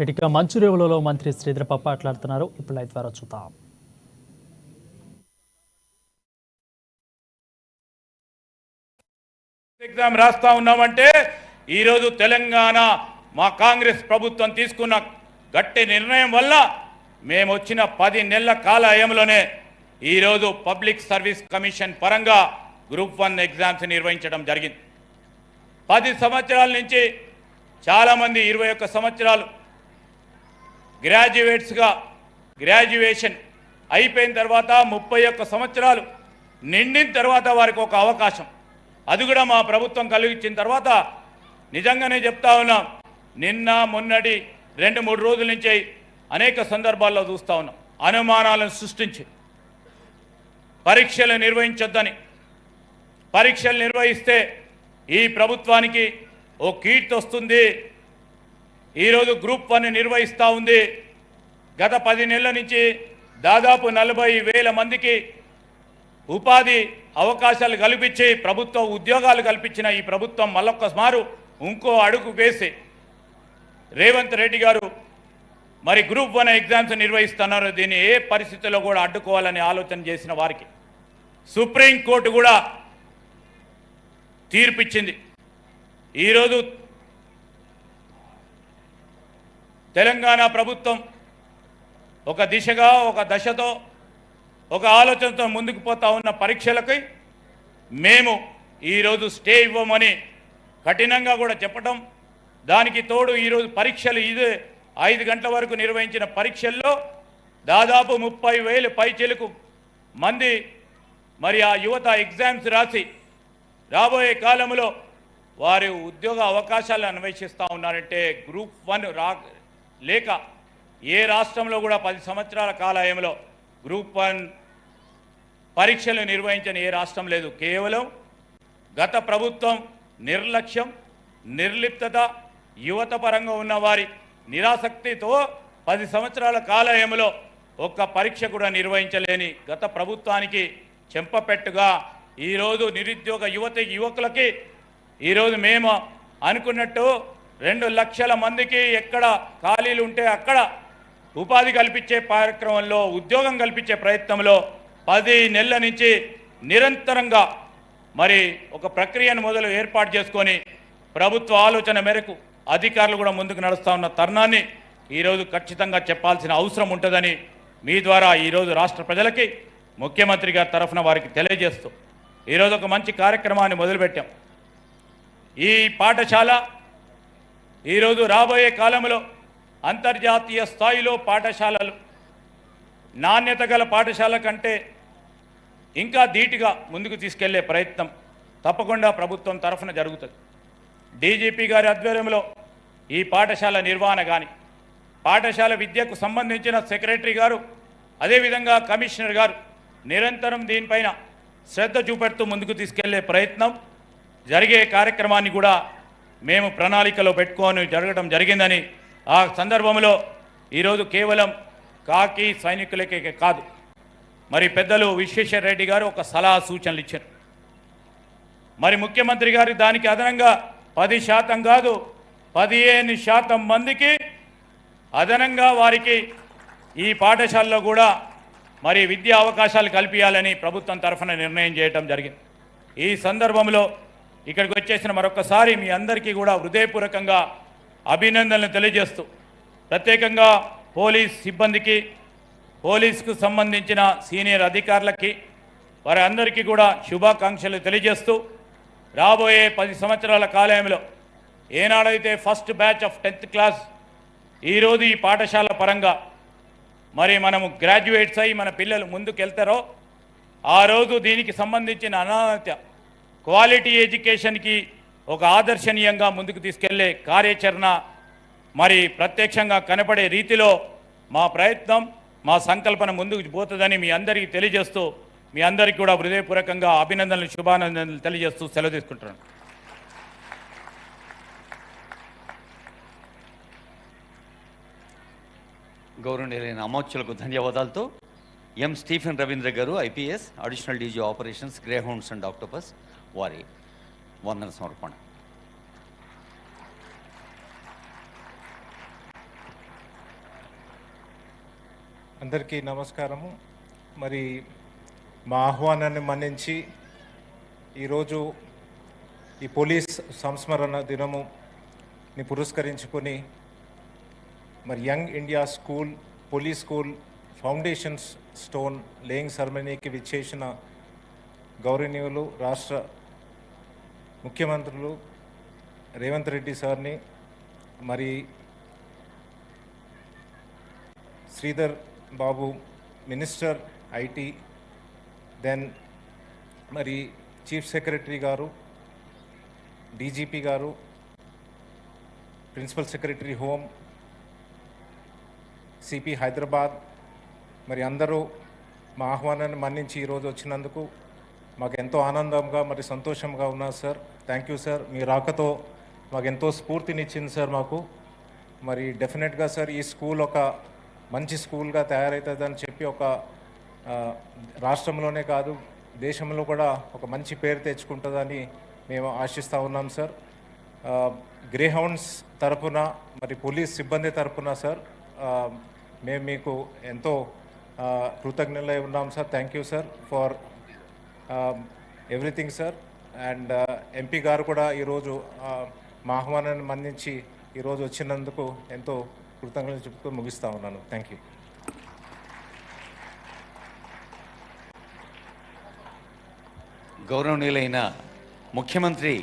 ఇటుక మంచురేవులలో మంత్రి శ్రీధర్ పప్ప మాట్లాడుతున్నారు. ఇప్పుడు లైవ్ ద్వారా చూద్దాం. ఎగ్జామ్ రాస్తా ఉన్నామంటే ఈరోజు తెలంగాణ మా కాంగ్రెస్ ప్రభుత్వం తీసుకున్న గట్టి నిర్ణయం వల్ల మేము వచ్చిన 10 నెలల కాలయంలోనే ఈరోజు పబ్లిక్ సర్వీస్ కమిషన్ పరంగా గ్రూప్ 1 ఎగ్జామ్స్ నిర్వహించడం జరిగింది. 10 సంవత్సరాల నుంచి చాలామంది 21 సంవత్సరాలు గ్రాడ్యుయేట్స్గా గ్రాడ్యుయేషన్ అయిపోయిన తర్వాత 31 సంవత్సరాలు నిండిన తర్వాత వారికి ఒక అవకాశం, అది కూడా మా ప్రభుత్వం కలిగించిన తర్వాత నిజంగానే చెప్తా ఉన్నాం. నిన్న మొన్నటి 2-3 రోజుల నుంచి అనేక సందర్భాల్లో చూస్తూ ఉన్నాం. అనుమానాలను సృష్టించి పరీక్షలు నిర్వహించొద్దని, పరీక్షలు నిర్వహిస్తే ఈ ప్రభుత్వానికి ఓ కీర్తి వస్తుంది. ఈరోజు గ్రూప్ 1 నిర్వహిస్తూ ఉంది. గత 10 నెలల నుంచి దాదాపు 40,000 మందికి ఉపాధి అవకాశాలు కల్పించి ప్రభుత్వ ఉద్యోగాలు కల్పించిన ఈ ప్రభుత్వం మళ్ళొక్కమారు ఇంకో అడుగు వేసి రేవంత్ రెడ్డి గారు మరి గ్రూప్ 1 ఎగ్జామ్స్ నిర్వహిస్తున్నారు. దీన్ని ఏ పరిస్థితుల్లో కూడా అడ్డుకోవాలని ఆలోచన చేసిన వారికి సుప్రీంకోర్టు కూడా తీర్పిచ్చింది. ఈరోజు తెలంగాణ ప్రభుత్వం ఒక దిశగా ఒక దశతో ఒక ఆలోచనతో ముందుకు పోతా ఉన్న పరీక్షలకి మేము ఈరోజు స్టే ఇవ్వమని కఠినంగా కూడా చెప్పడం, దానికి తోడు ఈరోజు పరీక్షలు 5 గంటల వరకు నిర్వహించిన పరీక్షల్లో దాదాపు 30,000 పైచిలకు మంది మరి ఆ యువత ఎగ్జామ్స్ రాసి రాబోయే కాలంలో వారి ఉద్యోగ అవకాశాలను అన్వేషిస్తూ ఉన్నారంటే గ్రూప్ 1 లేక ఏ రాష్ట్రంలో కూడా 10 సంవత్సరాల కాలయంలో గ్రూప్ 1 పరీక్షలు నిర్వహించని ఏ రాష్ట్రం లేదు. కేవలం గత ప్రభుత్వం నిర్లక్ష్యం, నిర్లిప్తత, యువత పరంగా ఉన్న వారి నిరాసక్తితో 10 సంవత్సరాల కాలయంలో ఒక్క పరీక్ష కూడా నిర్వహించలేని గత ప్రభుత్వానికి చెంపపెట్టుగా ఈరోజు నిరుద్యోగ యువకులకి ఈరోజు మేము అనుకున్నట్టు 2 లక్షల మందికి ఎక్కడ ఖాళీలు ఉంటే అక్కడ ఉపాధి కల్పించే కార్యక్రమంలో, ఉద్యోగం కల్పించే ప్రయత్నంలో 10 నెలల నుంచి నిరంతరంగా మరి ఒక ప్రక్రియను ఏర్పాటు చేసుకొని ప్రభుత్వ ఆలోచన మేరకు అధికారులు కూడా ముందుకు నడుస్తూ ఉన్న తరుణాన్ని ఈరోజు ఖచ్చితంగా చెప్పాల్సిన అవసరం ఉంటుందని మీ ద్వారా ఈరోజు రాష్ట్ర ప్రజలకి ముఖ్యమంత్రి గారి తరఫున వారికి తెలియజేస్తూ ఈరోజు ఒక మంచి కార్యక్రమాన్ని మొదలుపెట్టాం. ఈ పాఠశాల ఈరోజు రాబోయే కాలంలో అంతర్జాతీయ స్థాయిలో పాఠశాలలు, నాణ్యత గల పాఠశాల కంటే ఇంకా ధీటుగా ముందుకు తీసుకెళ్లే ప్రయత్నం తప్పకుండా ప్రభుత్వం తరఫున జరుగుతుంది. డీజీపీ గారి ఆధ్వర్యంలో ఈ పాఠశాల నిర్వహణ కానీ, పాఠశాల విద్యకు సంబంధించిన సెక్రటరీ గారు, అదేవిధంగా కమిషనర్ గారు నిరంతరం దీనిపైన శ్రద్ధ చూపెడుతూ ముందుకు తీసుకెళ్లే ప్రయత్నం జరిగే కార్యక్రమాన్ని కూడా మేము ప్రణాళికలో పెట్టుకొని జరగడం జరిగిందని, ఆ సందర్భంలో ఈరోజు కేవలం కాకి సైనికులకే కాదు, మరి పెద్దలు విశ్వేశ్వర రెడ్డి గారు ఒక సలహా సూచనలు ఇచ్చారు. మరి ముఖ్యమంత్రి గారు దానికి అదనంగా 10% కాదు 15% మందికి అదనంగా వారికి ఈ పాఠశాలలో కూడా మరి విద్యా అవకాశాలు కల్పించాలని ప్రభుత్వం తరఫున నిర్ణయం చేయడం జరిగింది. ఈ సందర్భంలో ఇక్కడికి వచ్చేసిన మరొకసారి మీ అందరికీ కూడా హృదయపూర్వకంగా అభినందనలు తెలియజేస్తూ, ప్రత్యేకంగా పోలీస్ సిబ్బందికి, పోలీసుకు సంబంధించిన సీనియర్ అధికారులకి వారి అందరికీ కూడా శుభాకాంక్షలు తెలియజేస్తూ, రాబోయే 10 సంవత్సరాల కాలంలో ఏనాడైతే first batch of 10th class ఈరోజు ఈ పాఠశాల పరంగా మరి మనము గ్రాడ్యుయేట్స్ అయ్యి మన పిల్లలు ముందుకెళ్తారో ఆ రోజు దీనికి సంబంధించిన అనాథ క్వాలిటీ ఎడ్యుకేషన్కి ఒక ఆదర్శనీయంగా ముందుకు తీసుకెళ్లే కార్యాచరణ మరి ప్రత్యక్షంగా కనపడే రీతిలో మా ప్రయత్నం, మా సంకల్పన ముందుకు పోతుందని మీ అందరికీ తెలియజేస్తూ, మీ అందరికీ కూడా హృదయపూర్వకంగా అభినందనలు, శుభానందనలు తెలియజేస్తూ సెలవు తీసుకుంటున్నాను. గౌరవనీయులైన అమోచ్యులకు ధన్యవాదాలతో ఎం స్టీఫెన్ రవీంద్ర గారు, IPS, additional DG operations, grey hounds and octopus, వారి వందన సమర్పణ. అందరికీ నమస్కారము. మరి మా ఆహ్వానాన్ని మన్నించి ఈరోజు ఈ పోలీస్ సంస్మరణ దినముని పురస్కరించుకొని మరి young India school police school foundation stone laying సెరమనీకి విచ్చేసిన గౌరవనీయులు రాష్ట్ర ముఖ్యమంత్రులు రేవంత్ రెడ్డి సార్ని, మరి Sridhar Babu minister IT, then మరి చీఫ్ సెక్రటరీ గారు, డీజీపీ గారు, principal secretary home, CP Hyderabad, మరి అందరూ మా ఆహ్వానాన్ని మన్నించి ఈరోజు వచ్చినందుకు మాకు ఎంతో ఆనందంగా మరి సంతోషంగా ఉన్నారు సార్. Thank you sir. మీ రాకతో మాకు ఎంతో స్ఫూర్తినిచ్చింది సార్ మాకు. మరి డెఫినెట్గా సార్ ఈ స్కూల్ ఒక మంచి స్కూల్గా తయారవుతుందని చెప్పి ఒక రాష్ట్రంలోనే కాదు దేశంలో కూడా ఒక మంచి పేరు తెచ్చుకుంటుందని మేము ఆశిస్తూ ఉన్నాం సార్. గ్రే హౌండ్స్ తరపున మరి పోలీస్ సిబ్బంది తరపున సార్ మేము మీకు ఎంతో కృతజ్ఞులై ఉన్నాం sir. Thank you sir for everything sir. And MP గారు కూడా ఈరోజు మా ఆహ్వానాన్ని మన్నించి ఈరోజు వచ్చినందుకు ఎంతో కృతజ్ఞతలు చెప్తూ ముగిస్తూ ఉన్నాను. Thank you. గౌరవనీయులైన ముఖ్యమంత్రి